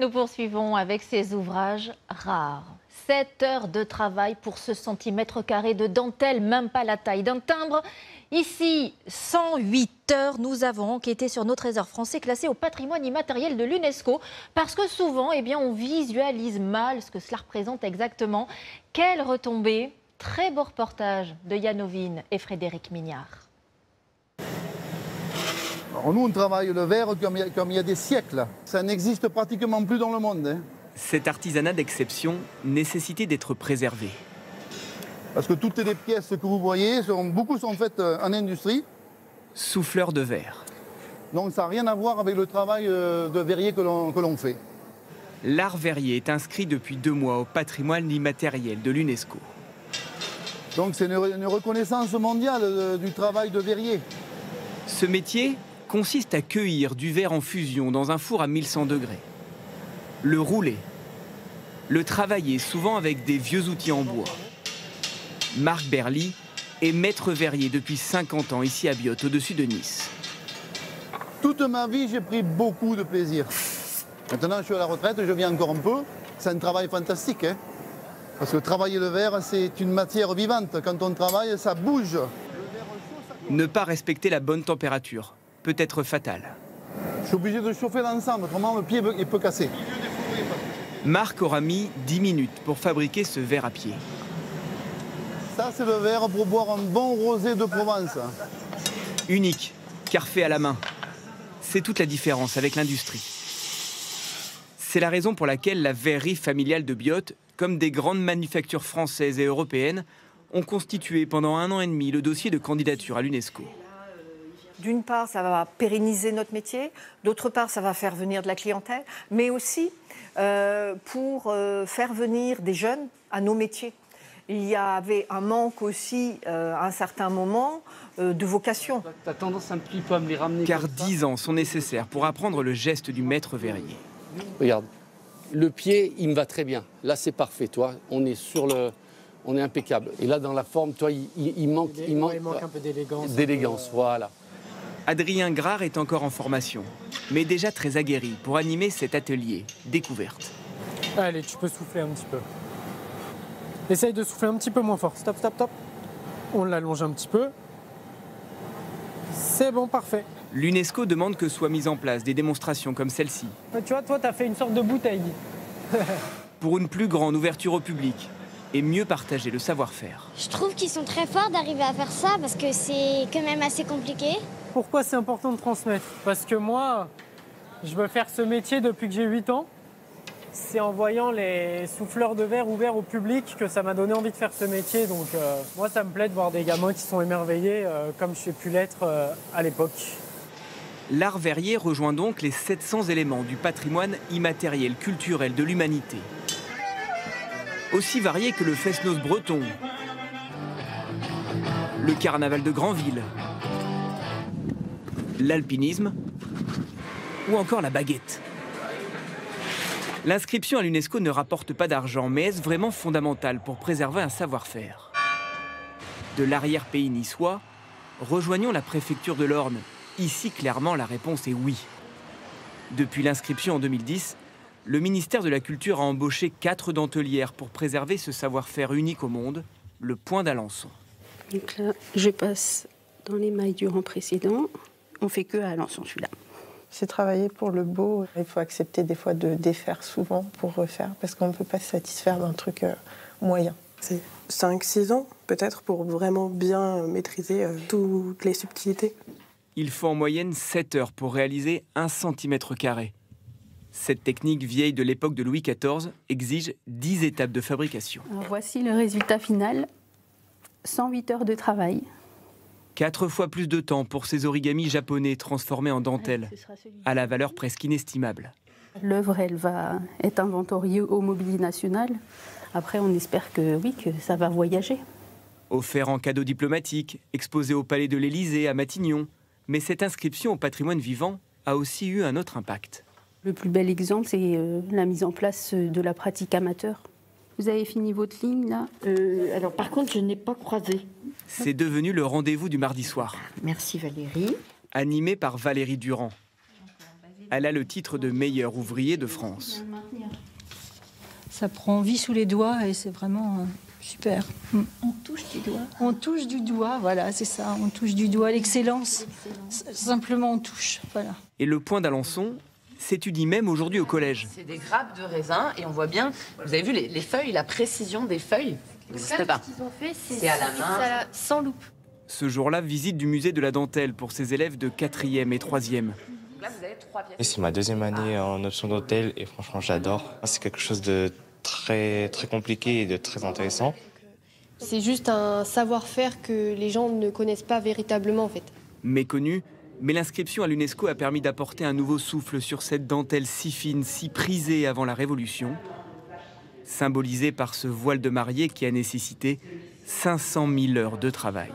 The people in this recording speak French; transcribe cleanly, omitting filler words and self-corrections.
Nous poursuivons avec ces ouvrages rares. 7 heures de travail pour ce centimètre carré de dentelle, même pas la taille d'un timbre. Ici, 108 heures, nous avons enquêté sur nos trésors français classés au patrimoine immatériel de l'UNESCO. Parce que souvent, on visualise mal ce que cela représente exactement. Quelle retombée! Très beau reportage de Yann Ovine et Frédéric Mignard. Alors nous, on travaille le verre comme il y a des siècles. Ça n'existe pratiquement plus dans le monde. Hein. Cet artisanat d'exception nécessitait d'être préservé. Parce que toutes les pièces que vous voyez, beaucoup sont faites en industrie. Souffleur de verre. Donc ça n'a rien à voir avec le travail de verrier que l'on fait. L'art verrier est inscrit depuis 2 mois au patrimoine immatériel de l'UNESCO. Donc c'est une reconnaissance mondiale du travail de verrier. Ce métier consiste à cueillir du verre en fusion dans un four à 1100 degrés. Le rouler, le travailler souvent avec des vieux outils en bois. Marc Berly est maître verrier depuis 50 ans ici à Biot, au-dessus de Nice. Toute ma vie, j'ai pris beaucoup de plaisir. Maintenant, je suis à la retraite, je viens encore un peu. C'est un travail fantastique. Hein, parce que travailler le verre, c'est une matière vivante. Quand on travaille, ça bouge. Ne pas respecter la bonne température peut être fatal. Je suis obligé de chauffer l'ensemble, autrement le pied il peut casser. Marc aura mis 10 minutes pour fabriquer ce verre à pied. Ça, c'est le verre pour boire un bon rosé de Provence. Unique, car fait à la main. C'est toute la différence avec l'industrie. C'est la raison pour laquelle la verrerie familiale de Biot, comme des grandes manufactures françaises et européennes, ont constitué pendant 1 an et demi le dossier de candidature à l'UNESCO. D'une part, ça va pérenniser notre métier. D'autre part, ça va faire venir de la clientèle, mais aussi pour faire venir des jeunes à nos métiers. Il y avait un manque aussi, à un certain moment, de vocation. Tu as tendance un petit peu à me les ramener. Car 10 ans sont nécessaires pour apprendre le geste du maître verrier. Regarde, le pied, il me va très bien. Là, c'est parfait, toi. On est impeccable. Et là, dans la forme, toi, il manque un peu d'élégance. D'élégance, voilà. Adrien Grard est encore en formation, mais déjà très aguerri pour animer cet atelier découverte. Allez, tu peux souffler un petit peu. Essaye de souffler un petit peu moins fort. Stop, stop, stop. On l'allonge un petit peu. C'est bon, parfait. L'UNESCO demande que soient mises en place des démonstrations comme celle-ci. Tu vois, toi, tu as fait une sorte de bouteille. Pour une plus grande ouverture au public et mieux partager le savoir-faire. Je trouve qu'ils sont très forts d'arriver à faire ça parce que c'est quand même assez compliqué. Pourquoi c'est important de transmettre? Parce que moi, je veux faire ce métier depuis que j'ai 8 ans. C'est en voyant les souffleurs de verre ouverts au public que ça m'a donné envie de faire ce métier. Donc moi, ça me plaît de voir des gamins qui sont émerveillés comme j'ai pu l'être à l'époque. L'art verrier rejoint donc les 700 éléments du patrimoine immatériel culturel de l'humanité. Aussi varié que le fest-noz breton, le carnaval de Granville, l'alpinisme ou encore la baguette. L'inscription à l'UNESCO ne rapporte pas d'argent, mais est-ce vraiment fondamental pour préserver un savoir-faire? De l'arrière-pays niçois, rejoignons la préfecture de l'Orne. Ici, clairement, la réponse est oui. Depuis l'inscription en 2010, le ministère de la Culture a embauché 4 dentelières pour préserver ce savoir-faire unique au monde, le point d'Alençon. Donc là, je passe dans les mailles du rang précédent. On fait que à Alençon, celui-là. C'est travailler pour le beau. Il faut accepter des fois de défaire souvent pour refaire parce qu'on ne peut pas se satisfaire d'un truc moyen. C'est 5-6 ans peut-être pour vraiment bien maîtriser toutes les subtilités. Il faut en moyenne 7 heures pour réaliser 1 cm². Cette technique vieille de l'époque de Louis XIV exige 10 étapes de fabrication. Alors voici le résultat final. 108 heures de travail. 4 fois plus de temps pour ces origamis japonais transformés en dentelle, à la valeur presque inestimable. L'œuvre, elle va être inventoriée au Mobilier National. Après, on espère que oui, que ça va voyager. Offert en cadeau diplomatique, exposé au Palais de l'Élysée à Matignon. Mais cette inscription au patrimoine vivant a aussi eu un autre impact. Le plus bel exemple, c'est la mise en place de la pratique amateur. Vous avez fini votre ligne, là? Alors, par contre, je n'ai pas croisé. C'est devenu le rendez-vous du mardi soir. Merci Valérie. Animé par Valérie Durand. Elle a le titre de meilleur ouvrier de France. Ça prend vie sous les doigts et c'est vraiment super. On touche du doigt. On touche du doigt, voilà, c'est ça. On touche du doigt l'excellence. Simplement, on touche, voilà. Et le point d'Alençon s'étudie même aujourd'hui au collège. C'est des grappes de raisin et on voit bien, vous avez vu les feuilles, la précision des feuilles n'existe pas. Ce qu'ils ont fait, c'est à la main. Sans loupe. Ce jour-là, visite du musée de la dentelle pour ses élèves de 4e et 3e. Là, vous avez 3 pièces. C'est ma 2e année en option dentelle et franchement, j'adore. C'est quelque chose de très compliqué et de très intéressant. C'est juste un savoir-faire que les gens ne connaissent pas véritablement en fait. Méconnu, mais l'inscription à l'UNESCO a permis d'apporter un nouveau souffle sur cette dentelle si fine, si prisée avant la Révolution, symbolisée par ce voile de mariée qui a nécessité 500 000 heures de travail.